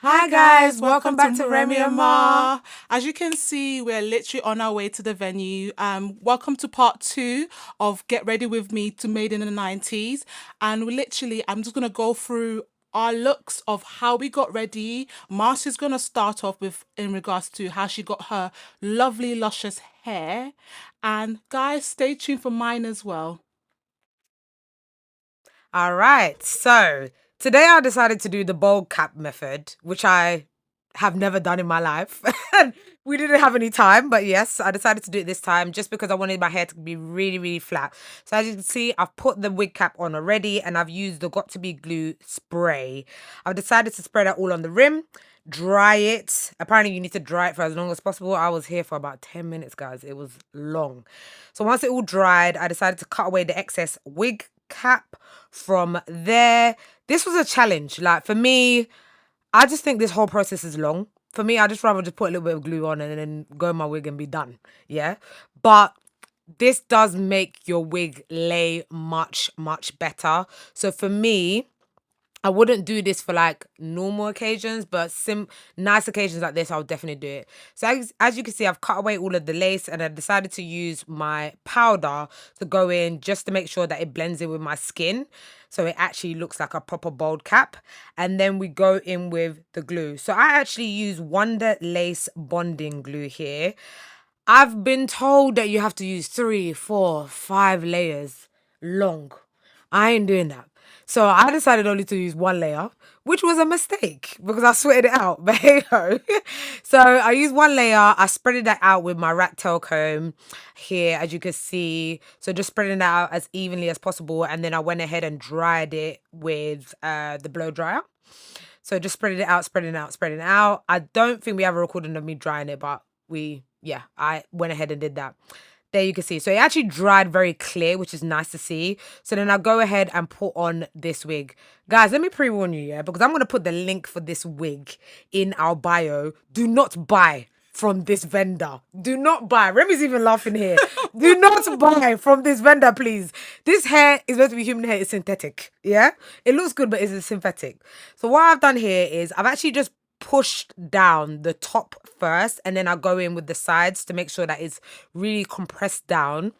Hi guys, welcome back to Remi and Ma. As you can see, we're literally on our way to the venue. Welcome to part 2 of Get Ready With Me to Made in the 90s. And I'm just going to go through our looks of how we got ready. Marcy's going to start off with in regards to how she got her lovely, luscious hair. And guys, stay tuned for mine as well. All right, so today I decided to do the bold cap method, which I have never done in my life. We didn't have any time, but yes, I decided to do it this time just because I wanted my hair to be really, really flat. So as you can see, I've put the wig cap on already and I've used the Got To Be Glue spray. I've decided to spread that all on the rim, dry it. Apparently you need to dry it for as long as possible. I was here for about 10 minutes, guys. It was long. So once it all dried, I decided to cut away the excess wig cap from there. This was a challenge. Like for me, I just think this whole process is long. For me, I just rather just put a little bit of glue on and then go in my wig and be done. Yeah. But this does make your wig lay much, much better. So for me, I wouldn't do this for like normal occasions, but nice occasions like this, I'll definitely do it. So as you can see, I've cut away all of the lace and I decided to use my powder to go in just to make sure that it blends in with my skin. So it actually looks like a proper bold cap. And then we go in with the glue. So I actually use Wonder Lace Bonding Glue here. I've been told that you have to use 3, 4, 5 layers long. I ain't doing that. So I decided only to use 1 layer, which was a mistake because I sweated it out. But hey ho. So I used 1 layer. I spreaded that out with my rat tail comb here, as you can see. So just spreading that out as evenly as possible. And then I went ahead and dried it with the blow dryer. So just spreading it out, spreading it out, spreading it out. I don't think we have a recording of me drying it, but I went ahead and did that. There you can see. So it actually dried very clear, which is nice to see. So then I'll go ahead and put on this wig. Guys, let me pre-warn you, yeah, because I'm going to put the link for this wig in our bio. Do not buy from this vendor. Do not buy. Remi's even laughing here. Do not buy from this vendor, please. This hair is meant to be human hair. It's synthetic, yeah? It looks good, but it's synthetic. So what I've done here is I've actually just pushed down the top first and then I'll go in with the sides to make sure that it's really compressed down.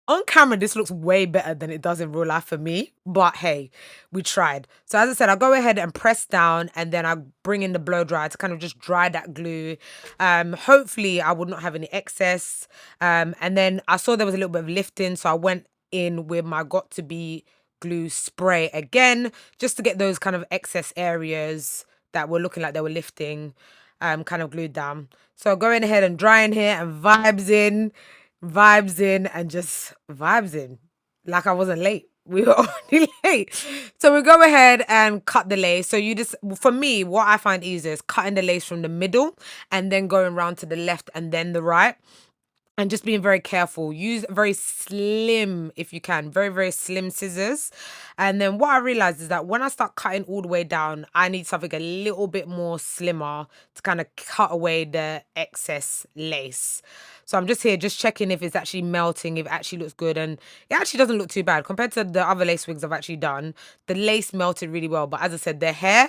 On camera, this looks way better than it does in real life for me, but hey, we tried. So as I said, I'll go ahead and press down and then I'll bring in the blow dryer to kind of just dry that glue. Hopefully I would not have any excess. And then I saw there was a little bit of lifting, so I went in with my Got To Be Glue spray again, just to get those kind of excess areas that were looking like they were lifting, kind of glued down. So going ahead and drying here and vibes in and just vibes in. Like I wasn't late. We were already late. So we go ahead and cut the lace. So for me, what I find easier is cutting the lace from the middle and then going around to the left and then the right. And just being very careful. Use very slim, if you can, very, very slim scissors. And then what I realized is that when I start cutting all the way down, I need something a little bit more slimmer to kind of cut away the excess lace. So I'm just here, just checking if it's actually melting, if it actually looks good. And it actually doesn't look too bad. Compared to the other lace wigs I've actually done, the lace melted really well. But as I said, the hair,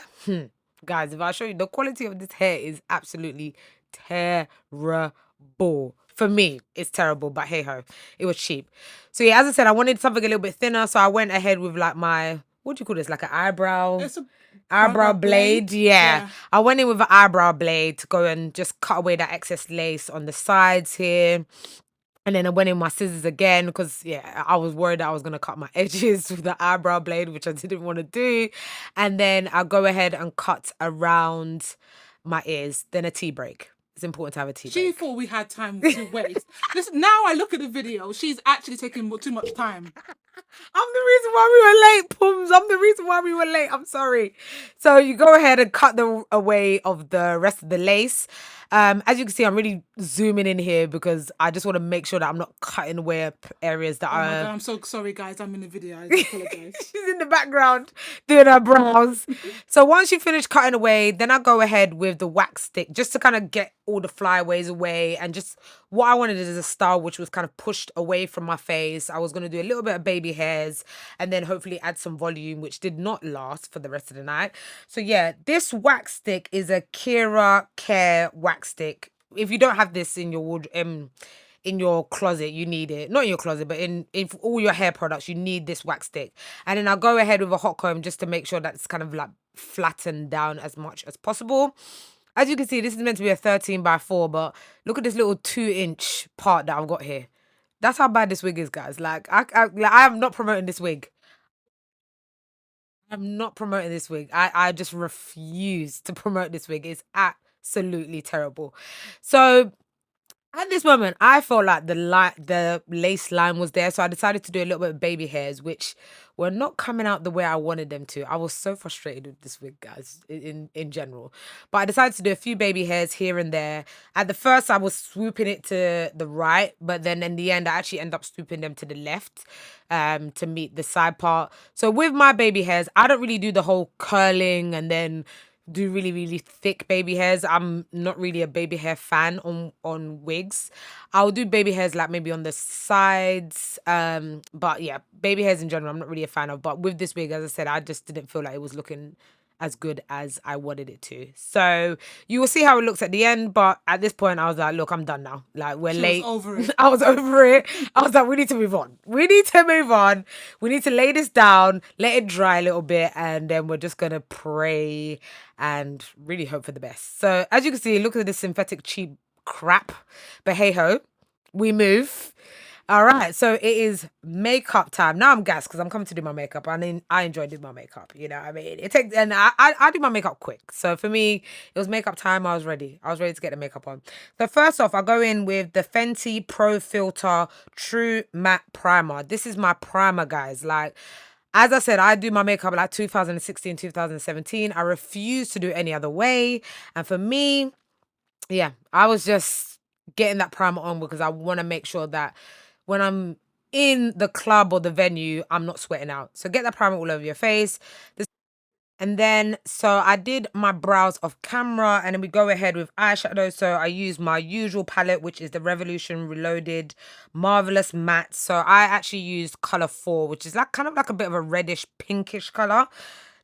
guys, if I show you, the quality of this hair is absolutely terrible. For me, it's terrible, but hey ho, it was cheap. So yeah, as I said, I wanted something a little bit thinner, so I went ahead with like my, what do you call this? Like an eyebrow? It's a eyebrow blade. Yeah. I went in with an eyebrow blade to go and just cut away that excess lace on the sides here. And then I went in my scissors again because, yeah, I was worried that I was going to cut my edges with the eyebrow blade, which I didn't want to do. And then I'll go ahead and cut around my ears, then a tea break. It's important to have a tea break. She thought we had time to waste. Listen, now I look at the video, she's actually taking too much time. I'm the reason why we were late, Pums. I'm the reason why we were late. I'm sorry. So you go ahead and cut away of the rest of the lace. As you can see, I'm really zooming in here because I just want to make sure that I'm not cutting away areas that are... Oh my God, I'm so sorry, guys. I'm in the video. I apologize. She's in the background doing her brows. So once you finish cutting away, then I'll go ahead with the wax stick just to kind of get all the flyaways away, and just what I wanted is a style which was kind of pushed away from my face. I was going to do a little bit of baby hairs and then hopefully add some volume, which did not last for the rest of the night. So yeah, this wax stick is a Kera Care wax stick. If you don't have this in your wardrobe, in your closet, you need it. Not in your closet, but in all your hair products, you need this wax stick. And then I'll go ahead with a hot comb just to make sure that it's kind of like flattened down as much as possible. As you can see, this is meant to be a 13x4, but look at this little 2-inch part that I've got here. That's how bad this wig is, guys. Like, I am not promoting this wig. I'm not promoting this wig. I just refuse to promote this wig. It's absolutely terrible. So at this moment, I felt like the lace line was there, so I decided to do a little bit of baby hairs, which were not coming out the way I wanted them to. I was so frustrated with this wig, guys, in general. But I decided to do a few baby hairs here and there. At the first, I was swooping it to the right, but then in the end, I actually end up swooping them to the left, to meet the side part. So with my baby hairs, I don't really do the whole curling and then do really really thick baby hairs. I'm not really a baby hair fan on wigs. I'll do baby hairs like maybe on the sides, but yeah, baby hairs in general I'm not really a fan of. But with this wig, as I said, I just didn't feel like it was looking as good as I wanted it to. So you will see how it looks at the end, but at this point I was like, look, I'm done now. Like, we're late. Over it. I was over it. I was like, we need to move on. We need to move on. We need to lay this down, let it dry a little bit, and then we're just gonna pray and really hope for the best. So as you can see, look at this synthetic cheap crap. But hey ho, we move. All right, so it is makeup time. Now I'm gassed because I'm coming to do my makeup. I mean, I enjoy doing my makeup. You know what I mean? It takes, and I do my makeup quick. So for me, it was makeup time. I was ready. I was ready to get the makeup on. So first off, I go in with the Fenty Pro-filter True Matte Primer. This is my primer, guys. Like, as I said, I do my makeup like 2016, 2017. I refuse to do it any other way. And for me, yeah, I was just getting that primer on because I want to make sure that when I'm in the club or the venue, I'm not sweating out. So get that primer all over your face. And then, so I did my brows off camera, and then we go ahead with eyeshadow. So I use my usual palette, which is the Revolution Reloaded Marvelous Matte. So I actually used color 4, which is like kind of like a bit of a reddish pinkish color.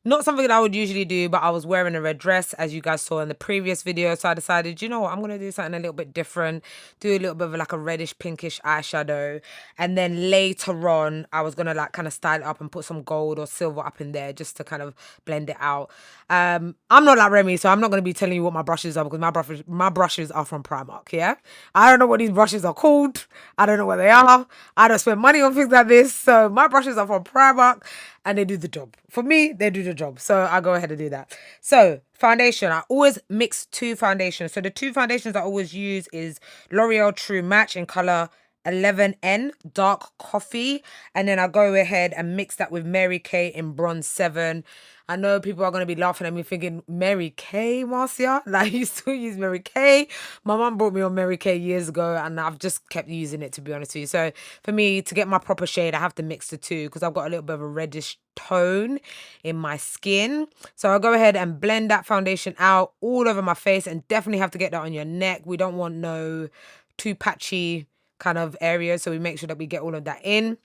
Not something that I would usually do, but I was wearing a red dress, as you guys saw in the previous video. So I decided, you know what, I'm going to do something a little bit different, do a little bit of like a reddish pinkish eyeshadow. And then later on, I was going to like kind of style it up and put some gold or silver up in there just to kind of blend it out. I'm not like Remi, so I'm not going to be telling you what my brushes are, because my brushes are from Primark, yeah? I don't know what these brushes are called. I don't know what they are. I don't spend money on things like this. So my brushes are from Primark, and they do the job. For me, they do the job. So I go ahead and do that. So foundation, I always mix 2 foundations. So the 2 foundations I always use is L'Oreal True Match in color 11N dark coffee, and then I go ahead and mix that with Mary Kay in bronze 7. I know people are going to be laughing at me thinking, Mary Kay, Marcia? Like, you still use Mary Kay? My mum brought me on Mary Kay years ago, and I've just kept using it, to be honest with you. So for me, to get my proper shade, I have to mix the 2 because I've got a little bit of a reddish tone in my skin. So I'll go ahead and blend that foundation out all over my face, and definitely have to get that on your neck. We don't want no too patchy kind of areas, so we make sure that we get all of that in.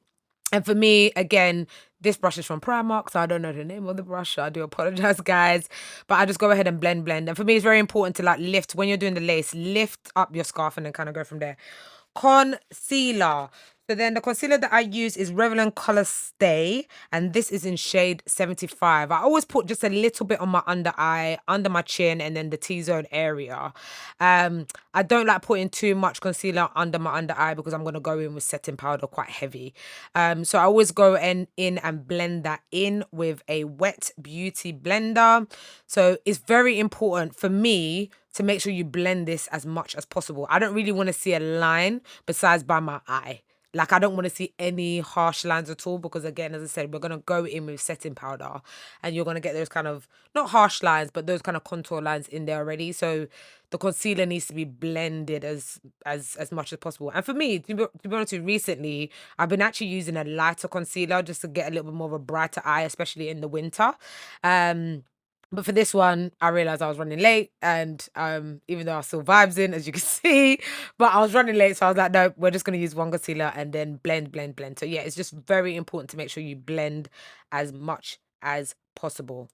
And for me, again, this brush is from Primark, so I don't know the name of the brush. So I do apologize, guys. But I just go ahead and blend. And for me, it's very important to like lift, when you're doing the lace, lift up your scarf and then kind of go from there. Concealer. So then the concealer that I use is Revlon Colour Stay, and this is in shade 75. I always put just a little bit on my under eye, under my chin, and then the T-zone area. I don't like putting too much concealer under my under eye because I'm going to go in with setting powder quite heavy. So I always go in and blend that in with a wet beauty blender. So it's very important for me to make sure you blend this as much as possible. I don't really want to see a line besides by my eye. Like, I don't want to see any harsh lines at all because, again, as I said, we're going to go in with setting powder and you're going to get those kind of, not harsh lines, but those kind of contour lines in there already. So the concealer needs to be blended as much as possible. And for me, to be honest with you, recently, I've been actually using a lighter concealer just to get a little bit more of a brighter eye, especially in the winter. But for this one, I realized I was running late, and even though I still vibes in, as you can see, but I was running late, so I was like, no, we're just gonna use one concealer and then blend, blend, blend. So yeah, it's just very important to make sure you blend as much as possible.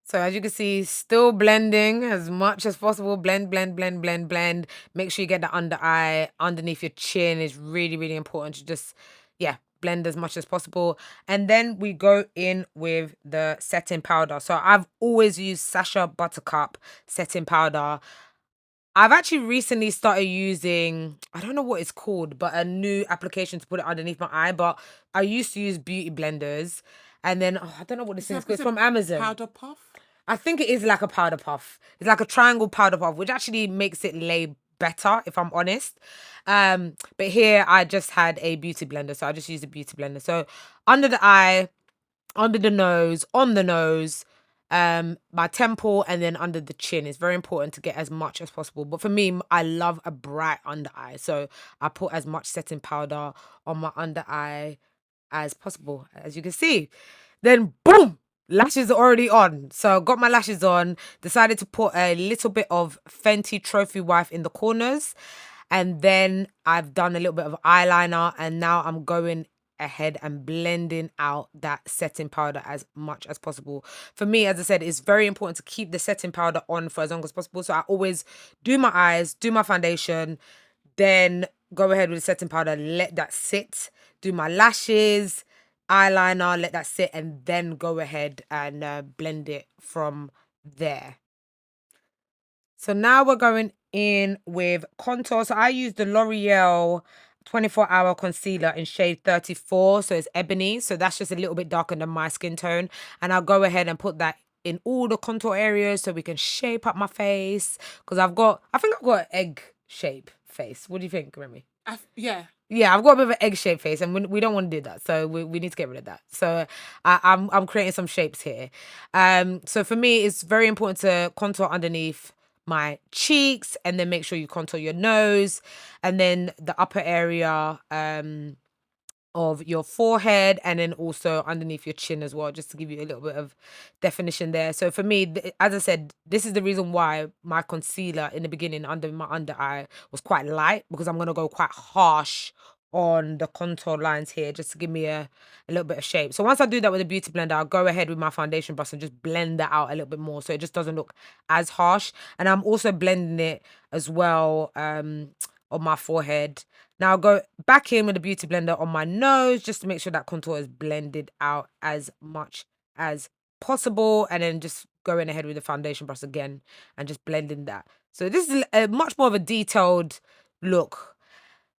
So as you can see, still blending as much as possible. Blend, blend, blend, blend, blend. Make sure you get the under eye, underneath your chin is really, really important to just, yeah, blend as much as possible. And then we go in with the setting powder. So I've always used Sasha Buttercup setting powder. I've actually recently started using, I don't know what it's called, but a new application to put it underneath my eye. But I used to use beauty blenders. And then, I don't know what this thing is called. It's from Amazon. Powder puff? I think it is like a powder puff. It's like a triangle powder puff, which actually makes it lay better, if I'm honest. But here I just had a beauty blender, so I just used a beauty blender. So under the eye, under the nose, on the nose, my temple, and then under the chin. It's very important to get as much as possible. But for me, I love a bright under eye, so I put as much setting powder on my under eye as possible, as you can see. Then boom, lashes are already on. So got my lashes on, decided to put a little bit of Fenty Trophy Wife in the corners. And then I've done a little bit of eyeliner, and now I'm going ahead and blending out that setting powder as much as possible. For me, as I said, it's very important to keep the setting powder on for as long as possible. So I always do my eyes, do my foundation, then go ahead with the setting powder, let that sit, do my lashes, eyeliner, let that sit, and then go ahead and blend it from there. So now we're going in with contour. So I use the L'Oreal 24-hour concealer in shade 34. So it's ebony. So that's just a little bit darker than my skin tone. And I'll go ahead and put that in all the contour areas so we can shape up my face. Because I think I've got an egg shape face. What do you think, Remi? Yeah. Yeah, I've got a bit of an egg-shaped face, and we don't want to do that, so we need to get rid of that. So I'm creating some shapes here. So for me, it's very important to contour underneath my cheeks, and then make sure you contour your nose, and then the upper area of your forehead, and then also underneath your chin as well, just to give you a little bit of definition there. So for me, as I said, this is the reason why my concealer in the beginning under my under eye was quite light, because I'm going to go quite harsh on the contour lines here just to give me a little bit of shape. So once I do that with a beauty blender, I'll go ahead with my foundation brush and just blend that out a little bit more so it just doesn't look as harsh. And I'm also blending it as well on my forehead. Now I'll go back in with the beauty blender on my nose just to make sure that contour is blended out as much as possible, and then just going ahead with the foundation brush again and just blending that. So this is a much more of a detailed look.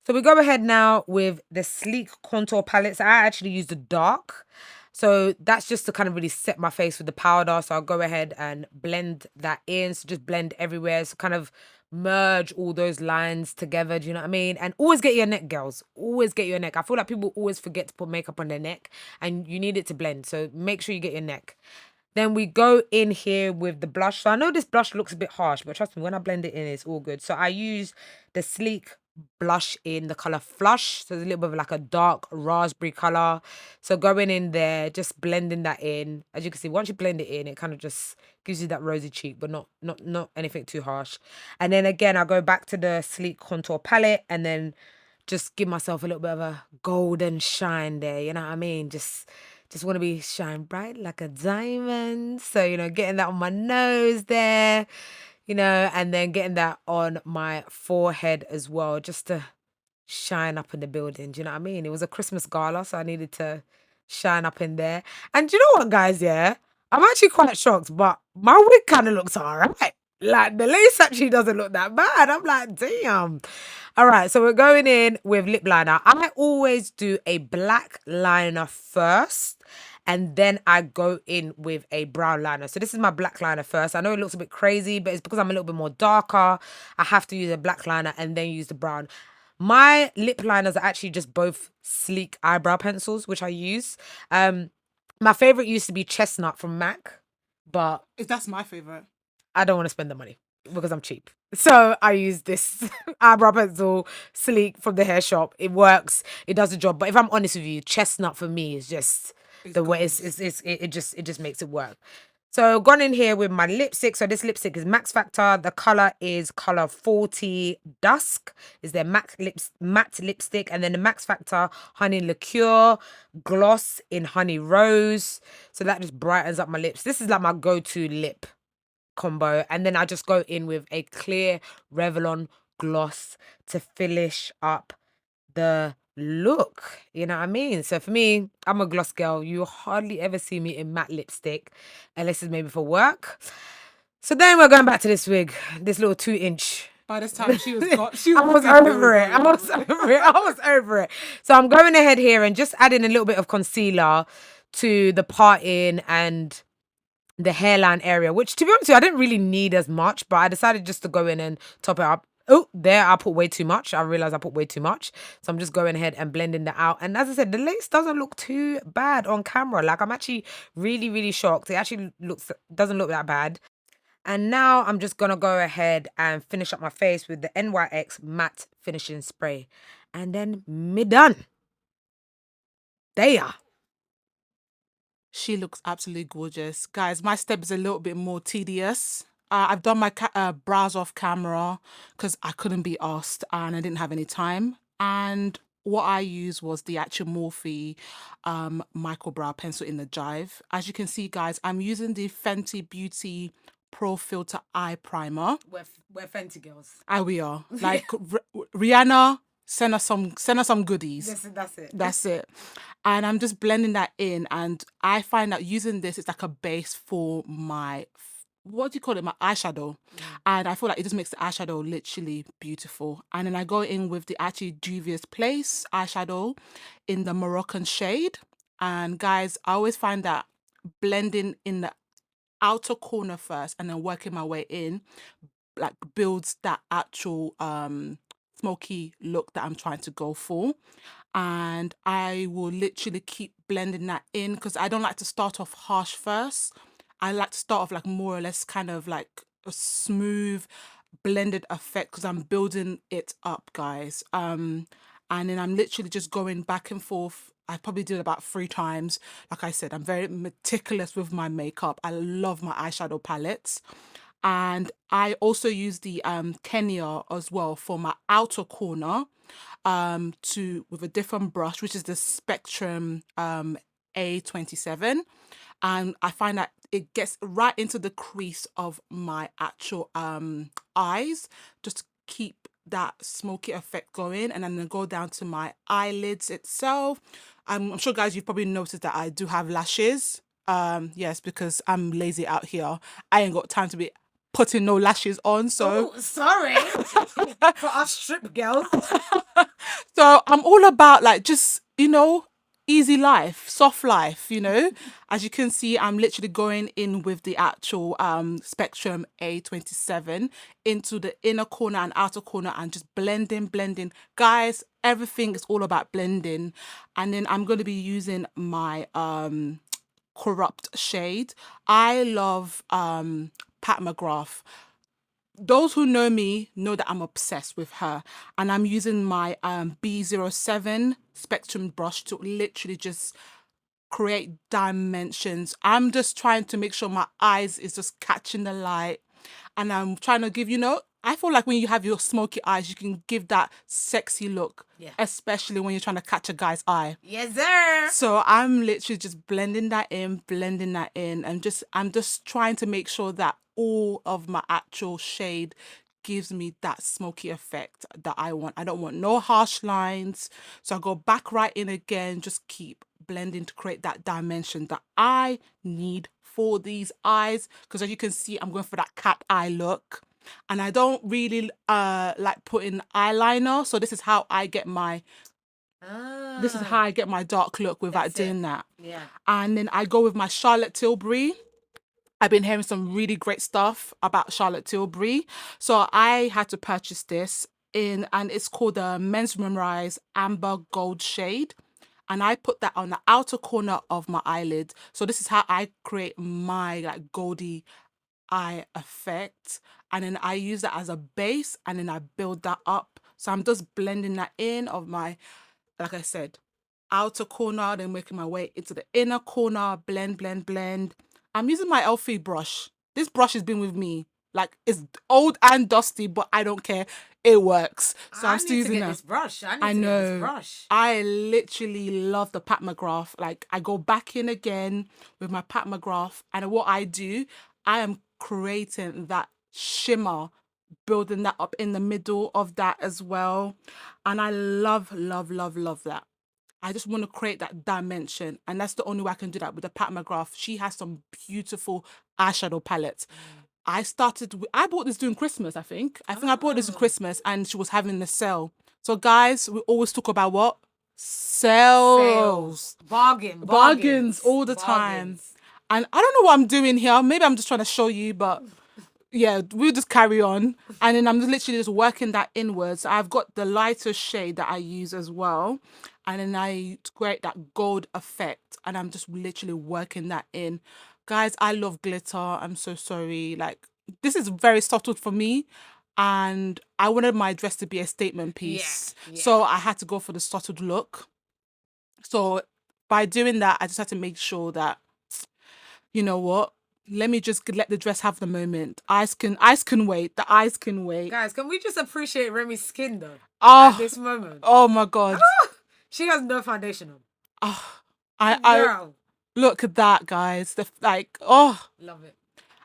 So we go ahead now with the sleek contour palette. So I actually use the dark. So that's just to kind of really set my face with the powder. So I'll go ahead and blend that in. So just blend everywhere. So kind of merge all those lines together. Do you know what I mean? And always get your neck, girls. Always get your neck. I feel like people always forget to put makeup on their neck, and you need it to blend. So make sure you get your neck. Then we go in here with the blush. So I know this blush looks a bit harsh, but trust me, when I blend it in, it's all good. So I use the sleek blush in the color Flush. So it's a little bit of like a dark raspberry color. So going in there, just blending that in. As you can see, once you blend it in, it kind of just gives you that rosy cheek, but not anything too harsh. And then again, I'll go back to the sleek contour palette and then just give myself a little bit of a golden shine there. You know what I mean? Just want to be shine bright like a diamond. So, getting that on my nose there, and then getting that on my forehead as well, just to shine up in the building. Do you know what I mean? It was a Christmas gala, so I needed to shine up in there. And do you know what, guys? Yeah, I'm actually quite shocked, but my wig kind of looks all right. Like, the lace actually doesn't look that bad. I'm like, damn. All right, so we're going in with lip liner. I always do a black liner first, and then I go in with a brown liner. So this is my black liner first. I know it looks a bit crazy, but it's because I'm a little bit more darker. I have to use a black liner and then use the brown. My lip liners are actually just both sleek eyebrow pencils, which I use. My favorite used to be Chestnut from MAC, but That's my favorite. I don't want to spend the money because I'm cheap. So I use this eyebrow pencil, sleek, from the hair shop. It works. It does the job. But if I'm honest with you, Chestnut for me is just the way it just makes it work. So gone in here with my lipstick. So this lipstick is Maxfactor. The color is color 40 Dusk. Is their matte lipstick, and then the Maxfactor Honey Liqueur gloss in Honey Rose. So that just brightens up my lips. This is like my go-to lip combo, and then I just go in with a clear Revlon gloss to finish up the look. You know what I mean? So for me, I'm a gloss girl. You hardly ever see me in matte lipstick unless it's maybe for work. So then we're going back to this wig, this little 2-inch. By this time, she was got. I was over it. I was over it. I was over it. So I'm going ahead here and just adding a little bit of concealer to the parting and the hairline area, which to be honest with you, I didn't really need as much, but I decided just to go in and top it up. Oh, there I put way too much. I realized I put way too much. So I'm just going ahead and blending that out. And as I said, the lace doesn't look too bad on camera. Like, I'm actually really, really shocked. It actually doesn't look that bad. And now I'm just gonna go ahead and finish up my face with the NYX Matte Finishing Spray. And then me done. There. She looks absolutely gorgeous. Guys, my step is a little bit more tedious. I've done my brows off camera because I couldn't be asked and I didn't have any time. And what I used was the actual Morphe Microbrow pencil in the Jive. As you can see, guys, I'm using the Fenty Beauty Pro-filter eye primer. We're Fenty girls. We are. Like Rihanna, send us some goodies. That's it. That's it. And I'm just blending that in, and I find that using this is like a base for my, what do you call it, my eyeshadow. And I feel like it just makes the eyeshadow literally beautiful. And then I go in with the actually Juvia's Place eyeshadow in the Moroccan shade. And guys, I always find that blending in the outer corner first and then working my way in like builds that actual smoky look that I'm trying to go for. And I will literally keep blending that in because I don't like to start off harsh first. I like to start off like more or less kind of like a smooth blended effect because I'm building it up, guys. And then I'm literally just going back and forth. I probably did it about 3 times. Like I said, I'm very meticulous with my makeup. I love my eyeshadow palettes. And I also use the Kenya as well for my outer corner with a different brush, which is the Spectrum A07. And I find that it gets right into the crease of my actual eyes, just to keep that smoky effect going. And then go down to my eyelids itself. I'm sure, guys, you've probably noticed that I do have lashes. Yes, because I'm lazy out here. I ain't got time to be putting no lashes on. So sorry for us strip girls. So I'm all about like just, easy life, soft life, As you can see, I'm literally going in with the actual Spectrum A27 into the inner corner and outer corner and just blending. Guys, everything is all about blending. And then I'm going to be using my Corrupt shade. I love Pat McGrath. Those who know me know that I'm obsessed with her, and I'm using my B07 Spectrum brush to literally just create dimensions. I'm just trying to make sure my eyes is just catching the light, and I'm trying to give, I feel like when you have your smoky eyes, you can give that sexy look, especially when you're trying to catch a guy's eye. Yes, sir. So I'm literally just blending that in, and I'm just trying to make sure that all of my actual shade gives me that smoky effect that I want. I don't want no harsh lines. So I go back right in again, just keep blending to create that dimension that I need for these eyes. Because as you can see, I'm going for that cat eye look. And I don't really like putting eyeliner. So this is how I get my dark look without doing that. Yeah. And then I go with my Charlotte Tilbury. I've been hearing some really great stuff about Charlotte Tilbury. So I had to purchase this and it's called the Men's Memorize Amber Gold Shade. And I put that on the outer corner of my eyelid. So this is how I create my like goldy eye effect. And then I use that as a base and then I build that up. So I'm just blending that in of my, like I said, outer corner, then making my way into the inner corner, blend. I'm using my Elfie brush. This brush has been with me. Like, it's old and dusty, but I don't care. It works. So I'm still using this brush. I need I to get this know. brush. I literally love the Pat McGrath. Like, I go back in again with my Pat McGrath, and what I do, I am creating that shimmer, building that up in the middle of that as well. And I love, love, love, love that. I just want to create that dimension, and that's the only way I can do that with the Pat McGrath. She has some beautiful eyeshadow palettes. I bought this during Christmas, I think. I bought this in Christmas, and she was having the sale. So guys, we always talk about what? Sales. Bargains all the time. And I don't know what I'm doing here. Maybe I'm just trying to show you, but yeah, we'll just carry on. And then I'm literally just working that inwards. So I've got the lighter shade that I use as well. And then I create that gold effect. And I'm just literally working that in. Guys, I love glitter. I'm so sorry. Like, this is very subtle for me. And I wanted my dress to be a statement piece. Yeah. So I had to go for the subtle look. So by doing that, I just had to make sure that, you know what? Let me just let the dress have the moment. Eyes can wait. The eyes can wait. Guys, can we just appreciate Remi's skin though? Oh, at this moment. Oh my god. She has no foundation on. Oh, I look at that, guys. Love it.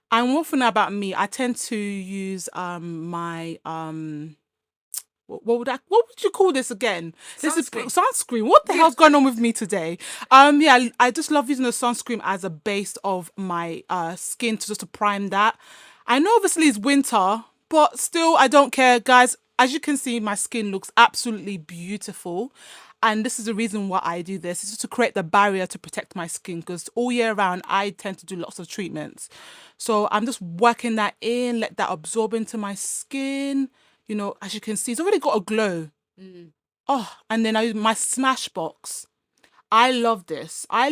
And one thing about me, I tend to use my what would you call this again? This is sunscreen. What the hell's going on with me today? Yeah, I just love using the sunscreen as a base of my skin to just to prime that. I know obviously it's winter, but still I don't care, guys. As you can see, my skin looks absolutely beautiful. And this is the reason why I do this. It's just to create the barrier to protect my skin, because all year round I tend to do lots of treatments. So I'm just working that in, let that absorb into my skin. You know, as you can see, it's already got a glow. Oh, and then I use my Smashbox. I love this. I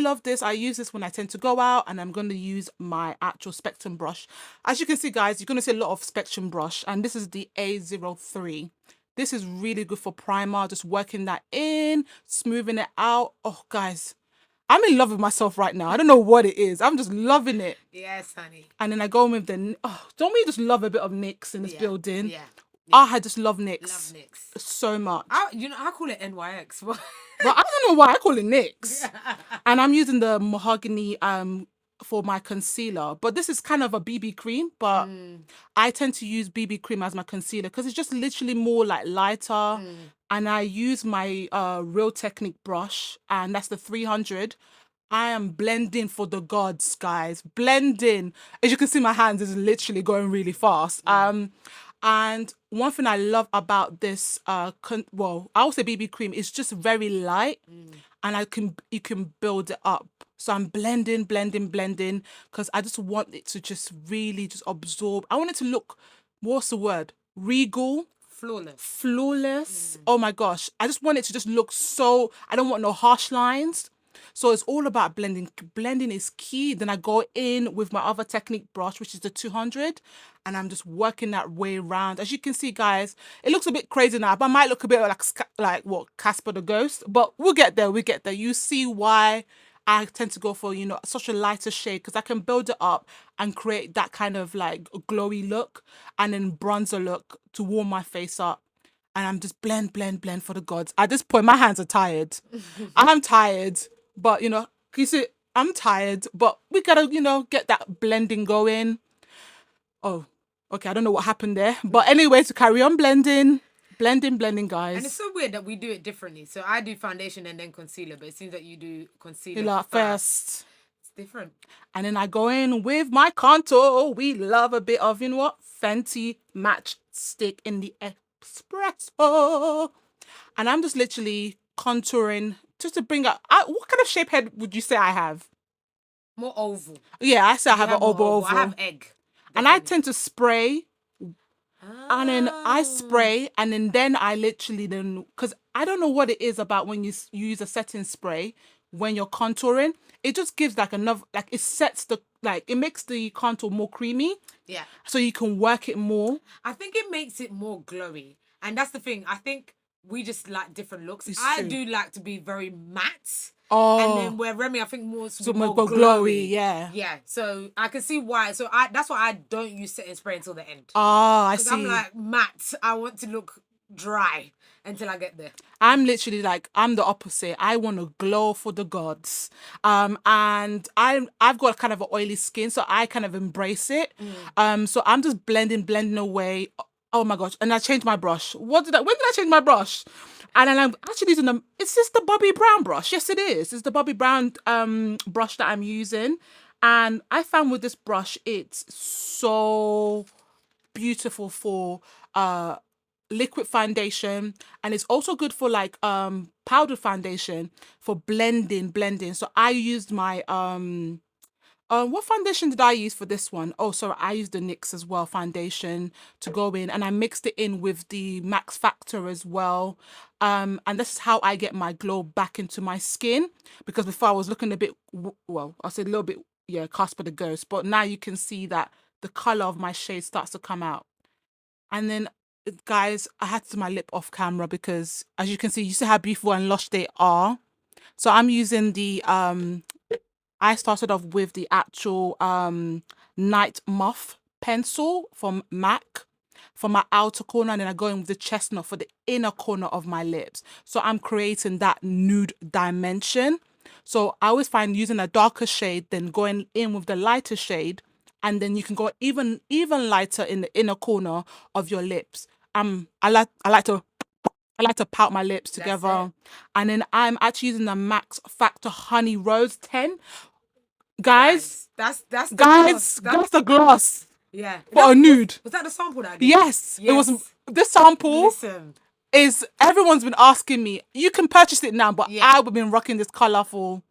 use this when I tend to go out, and I'm going to use my actual Spectrum brush. As you can see, guys, you're going to see a lot of Spectrum brush, and this is the A03. This is really good for primer, just working that in, smoothing it out. Oh, guys, I'm in love with myself right now. I don't know what it is. I'm just loving it. Yes, honey. And then I go in with don't we just love a bit of NYX in this building? Yeah. I just love NYX. Love NYX so much. I call it NYX. But I don't know why I call it NYX. And I'm using the mahogany for my concealer, but this is kind of a BB cream, but I tend to use BB cream as my concealer because it's just literally more like lighter. And I use my Real Technique brush, and that's the 300. I am blending for the gods, guys. Blending. As you can see, my hands is literally going really fast. And one thing I love about this, I would say BB cream, is just very light, and you can build it up. So I'm blending, because I just want it to just really just absorb. I want it to look, what's the word? Regal. Flawless. Oh my gosh. I just want it to just look so, I don't want no harsh lines. So it's all about blending. Blending is key. Then I go in with my other Technique brush, which is the 200, and I'm just working that way around. As you can see, guys, it looks a bit crazy now, but I might look a bit like Casper the Ghost, but we'll get there. You see why I tend to go for, such a lighter shade, because I can build it up and create that kind of like glowy look and then bronzer look to warm my face up. And I'm just blend for the gods. At this point, my hands are tired. I'm tired. But, you see, I'm tired, but we gotta, get that blending going. Oh, okay, I don't know what happened there. But anyway, to carry on blending, guys. And it's so weird that we do it differently. So I do foundation and then concealer, but it seems that you do concealer first. It's different. And then I go in with my contour. We love a bit of, Fenty Match Stick in the Espresso. And I'm just literally contouring just to bring up. What kind of shape head would you say I have? More oval. Yeah, I say I have an oval. I have egg. Definitely. And I tend to spray. And then I spray, and then I literally because I don't know what it is about when you use a setting spray when you're contouring. It just gives it makes the contour more creamy. Yeah. So you can work it more. I think it makes it more glowy. And that's the thing. I think we just like different looks. It's I true. do like to be very matte. Oh. And then where Remi, I think more more glowy. glowy, yeah. Yeah. So I can see why. So that's why I don't use setting spray until the end. Oh, I see. I'm like matte. I want to look dry until I get there. I'm literally like, I'm the opposite. I want to glow for the gods. And I've got kind of an oily skin, so I kind of embrace it. So I'm just blending away. Oh my gosh. And I changed my brush. When did I change my brush? And then I'm actually using it's just the Bobbi Brown brush. Yes, it is. It's the Bobbi Brown brush that I'm using. And I found with this brush, it's so beautiful for liquid foundation, and it's also good for like powdered foundation for blending. So I used my what foundation did I use for this one? Oh, sorry, I used the NYX as well foundation to go in, and I mixed it in with the Maxfactor as well. And this is how I get my glow back into my skin, because before I was looking a bit, well, I'll say a little bit, yeah, Casper the Ghost, but now you can see that the color of my shade starts to come out. And then, guys, I had to do my lip off camera because, as you can see how beautiful and lush they are. So I'm using the I started off with the actual Night Muff pencil from MAC for my outer corner, and then I go in with the chestnut for the inner corner of my lips. So I'm creating that nude dimension. So I always find using a darker shade, then going in with the lighter shade, and then you can go even lighter in the inner corner of your lips. I like to pout my lips together. And then I'm actually using the Maxfactor Honey Rose 10. Guys, that's the guys, gloss. that's the gloss. Yeah. For a nude. Was that the sample that I did? Yes. It was this sample. Listen. Is everyone's been asking me. You can purchase it now, but I've been rocking this color for,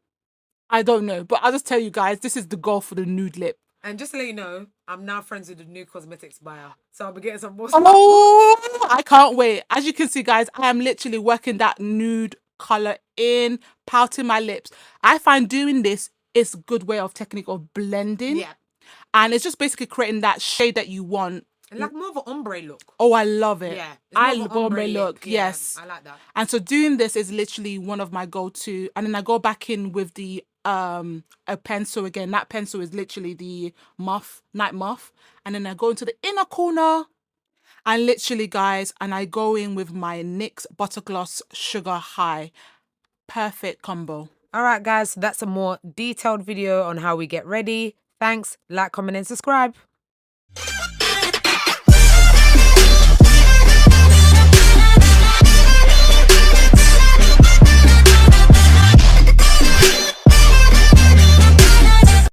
I don't know, but I'll just tell you guys, this is the goal for the nude lip. And just to let you know, I'm now friends with the new cosmetics buyer, so I'll be getting some more. Oh, I can't wait. As you can see, guys, I am literally working that nude color in, pouting my lips. I find doing this is a good way of technique of blending. Yeah. And it's just basically creating that shade that you want. And like more of an ombre look. Oh, I love it. Yeah. I love ombre look. Yeah, yes. I like that. And so doing this is literally one of my go-to. And then I go back in with the a pencil again. That pencil is literally the Night Muff. And then I go into the inner corner. And literally, guys, and I go in with my NYX Butter Gloss Sugar High. Perfect combo. All right, guys, so that's a more detailed video on how we get ready. Thanks, like, comment, and subscribe.